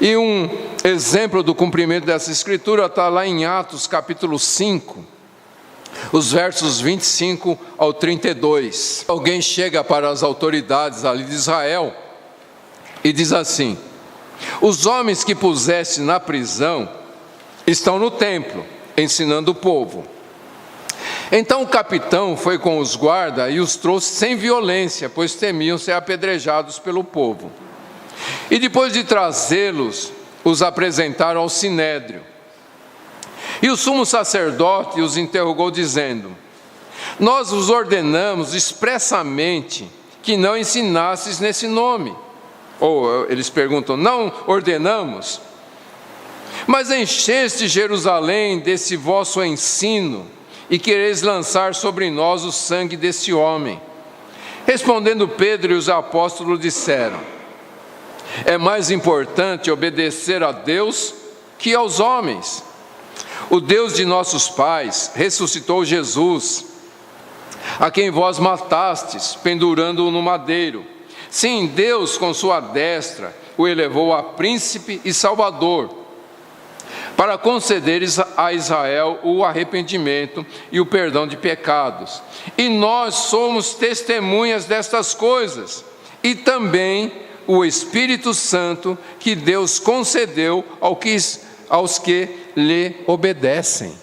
E um exemplo do cumprimento dessa escritura está lá em Atos capítulo 5, os versos 25 ao 32. Alguém chega para as autoridades ali de Israel e diz assim: os homens que puseste na prisão estão no templo, ensinando o povo. Então o capitão foi com os guardas e os trouxe sem violência, pois temiam ser apedrejados pelo povo. E depois de trazê-los, os apresentaram ao sinédrio. E o sumo sacerdote os interrogou, dizendo: nós vos ordenamos expressamente que não ensinasses nesse nome. Ou eles perguntam: não ordenamos? Mas encheste Jerusalém desse vosso ensino, e quereis lançar sobre nós o sangue desse homem. Respondendo Pedro e os apóstolos disseram: é mais importante obedecer a Deus que aos homens. O Deus de nossos pais ressuscitou Jesus, a quem vós matastes, pendurando-o no madeiro. Sim, Deus com sua destra o elevou a príncipe e salvador, para conceder a Israel o arrependimento e o perdão de pecados. E nós somos testemunhas destas coisas, e também o Espírito Santo que Deus concedeu aos que lhe obedecem.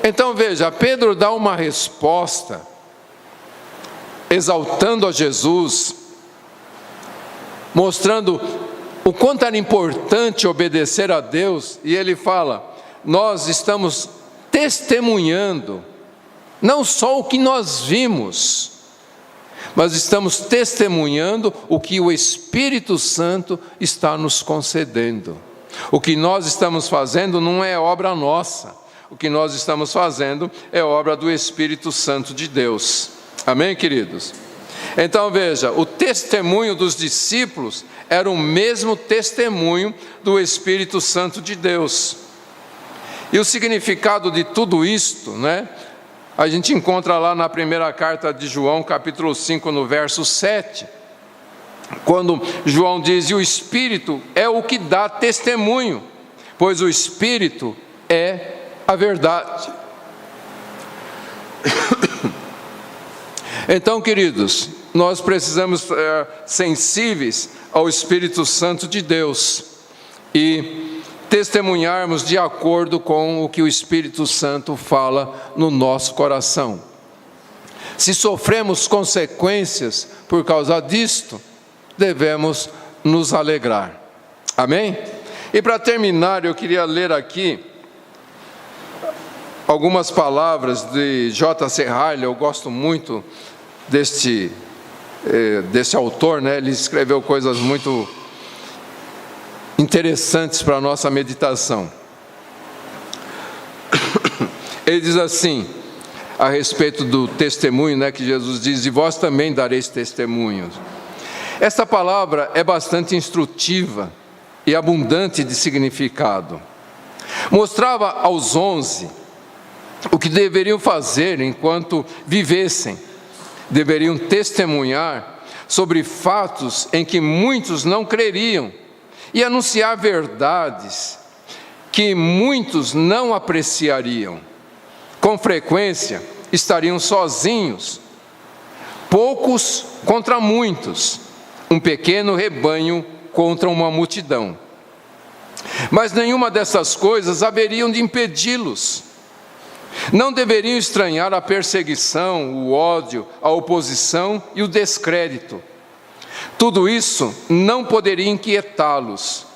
Então veja, Pedro dá uma resposta exaltando a Jesus, mostrando o quanto era importante obedecer a Deus, e ele fala: nós estamos testemunhando não só o que nós vimos, mas estamos testemunhando o que o Espírito Santo está nos concedendo. O que nós estamos fazendo não é obra nossa, o que nós estamos fazendo é obra do Espírito Santo de Deus. Amém, queridos? Então veja, o testemunho dos discípulos era o mesmo testemunho do Espírito Santo de Deus. E o significado de tudo isto, a gente encontra lá na primeira carta de João, capítulo 5, no verso 7, quando João diz: e o Espírito é o que dá testemunho, pois o Espírito é a verdade. Então, queridos, nós precisamos ser sensíveis ao Espírito Santo de Deus e testemunharmos de acordo com o que o Espírito Santo fala no nosso coração. Se sofremos consequências por causa disto, devemos nos alegrar. Amém? E para terminar, eu queria ler aqui algumas palavras de J.C. Ryle. Eu gosto muito desse autor, Ele escreveu coisas muito interessantes para a nossa meditação. Ele diz assim, a respeito do testemunho, que Jesus diz: e vós também dareis testemunhos. Esta palavra é bastante instrutiva e abundante de significado. Mostrava aos 11 o que deveriam fazer enquanto vivessem. Deveriam testemunhar sobre fatos em que muitos não creriam e anunciar verdades que muitos não apreciariam. Com frequência, estariam sozinhos, poucos contra muitos, um pequeno rebanho contra uma multidão. Mas nenhuma dessas coisas haveriam de impedi-los. Não deveriam estranhar a perseguição, o ódio, a oposição e o descrédito. Tudo isso não poderia inquietá-los.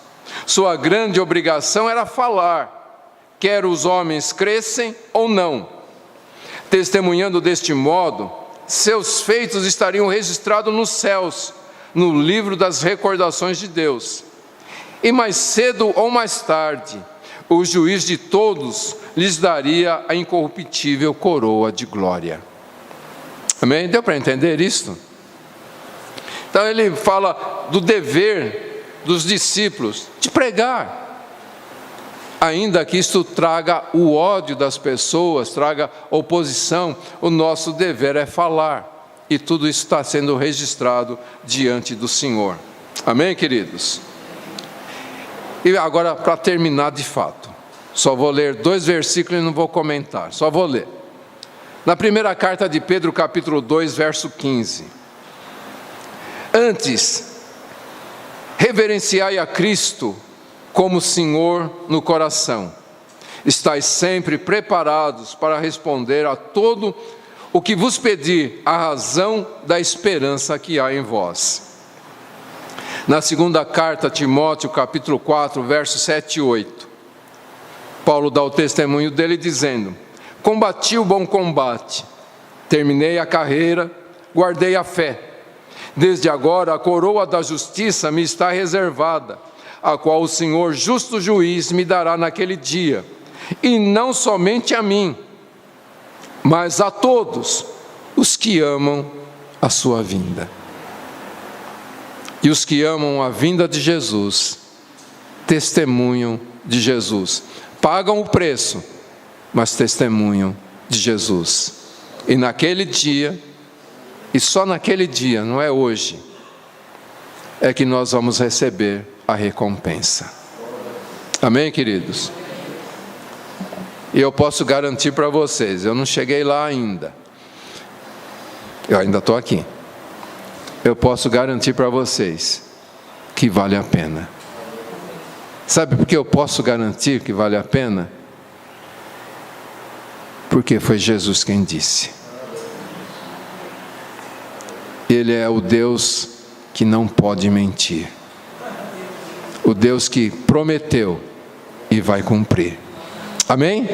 Sua grande obrigação era falar, quer os homens crescem ou não. Testemunhando deste modo, seus feitos estariam registrados nos céus, no livro das recordações de Deus. E mais cedo ou mais tarde, o juiz de todos lhes daria a incorruptível coroa de glória. Amém? Deu para entender isso? Então ele fala do dever dos discípulos de pregar, ainda que isto traga o ódio das pessoas, traga oposição. O nosso dever é falar, e tudo isso está sendo registrado diante do Senhor. Amém, queridos? E agora, para terminar de fato, só vou ler 2 versículos e não vou comentar, só vou ler. Na primeira carta de Pedro, capítulo 2, verso 15. Antes, reverenciai a Cristo como Senhor no coração. Estais sempre preparados para responder a todo o que vos pedir, a razão da esperança que há em vós. Na segunda carta a Timóteo, capítulo 4, versos 7 e 8, Paulo dá o testemunho dele dizendo: combati o bom combate, terminei a carreira, guardei a fé. Desde agora a coroa da justiça me está reservada, a qual o Senhor justo juiz me dará naquele dia, e não somente a mim, mas a todos os que amam a sua vinda. E os que amam a vinda de Jesus, testemunham de Jesus. Pagam o preço, mas testemunham de Jesus. E naquele dia, e só naquele dia, não é hoje, é que nós vamos receber a recompensa. Amém, queridos? E eu posso garantir para vocês, eu não cheguei lá ainda. Eu ainda estou aqui. Eu posso garantir para vocês que vale a pena. Sabe por que eu posso garantir que vale a pena? Porque foi Jesus quem disse. Ele é o Deus que não pode mentir. O Deus que prometeu e vai cumprir. Amém?